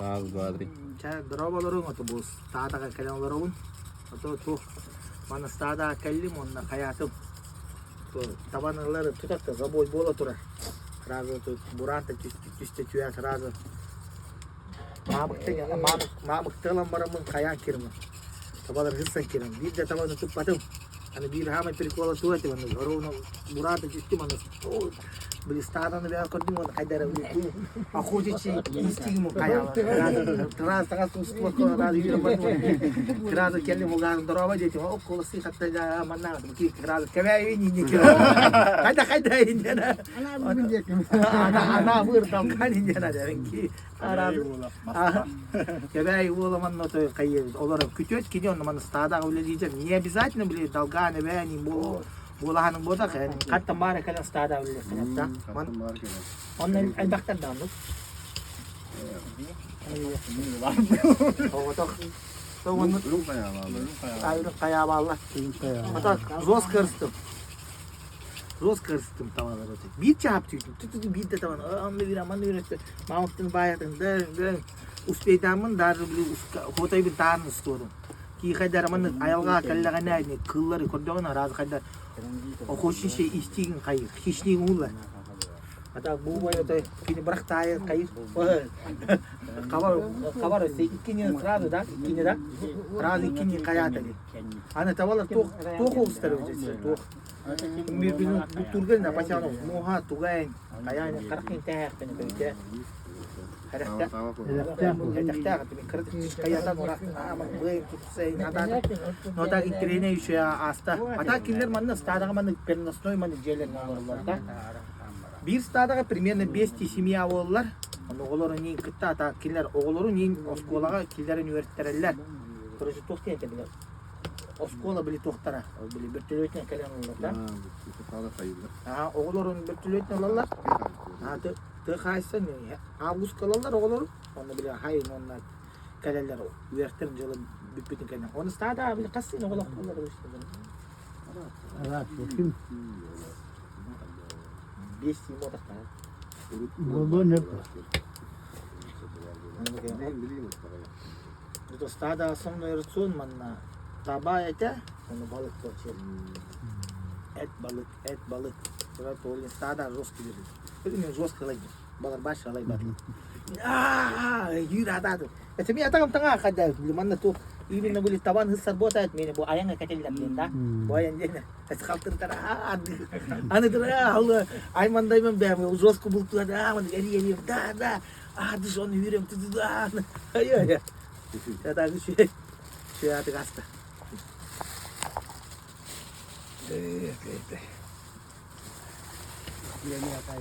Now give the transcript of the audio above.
Ağız badri. Darabaların otu bu stada kalanların otu tu bana stada kellim onna hayatım tu tabanları tutak da zaboy bola tura razı tu buranta küste tüyat razı mamık talan baramın kayan kirmi tabalar hırsan kirim bir de tabanı tutmadım hani bir hama perikola tuati bana oronu buranta küste bana beli stadanı veya koydum onu kaydara beli aku cici istig mu kaya teras teras usma ko razı yürü bana razı kelli mu gan daraba dedi o kolisi hatta ya manna ki razı kevay yini ki kayda yini ana buradan kan yini derin ki razı kevay ola manna to kayı olarak küçük gidiyor man stada öyle diyeceğim niye biz zaten bile dalgane beğeni bu Bulahanın bodak yani katta mare kalan stada öyle hatta onun elbaktan da anlık kaya bağlı hatta roz karıştım tamamen öte bir çap tüydüm tutu bir de tamam anlı bir işte Mahmut'un bayatın dön uspeytamın darı bile hotay bir tane istiyorum ki kadar aman ayalga kallaga ne kılları kodona razı kadar o hoşun şey içtiğin kayır hiçliğin ulan hatta bu boyutta kini bırak tayı kayır kavar ikini razı da ikini da razı ikini kayat ali ana tavalar tok ustarı tok birbirinin bu turgelina paçano moha tugayn kayani karakin tehek beni böyle Hareketler, kayatan orang aman boleh saya nota ikrene işe asta. Hatta kimler manna stada manna pernosnoy manna jelen olurlar da. Bir stada примерно 5 семья olurlar. Oğulların nin kıtta hatta kimler oğulların nin oskolaga kimler üniversiteler. Proje toxtayın tabi. Oskola bile toxtara. Bile bir türlüyken kalan olurlar da. Ha oğulların bir türlüyken olurlar. Ha Tıkaysan ya, Ağustos kalanlar oğulları, onu bile hayır onlar kalanlar üniversitenin yolu bütün kalan. Onu stada bile kasın oğulları işte. Evet, bakayım. 5 yıl oldu da. Bu ne? Bu stada sonra yarıson manna tabaya ete, onu balık koçer. Et balık. Sonra toğulun stada roz gibi. Ini roz kalay. Balar baş kalay bat. Yürü hadi. Tapi atang tengah kada. Mana tu ini nak boleh taban hesar bota etmeni bu ayang kecil da. Bu ayang je. Eskalter tara. Ane tara Allah. Ay manday men be roz kubul tu ada. Man geri da. Hadi son yürüm tu da. Ayo. Kata şey hadi gasta. Yeni yakayı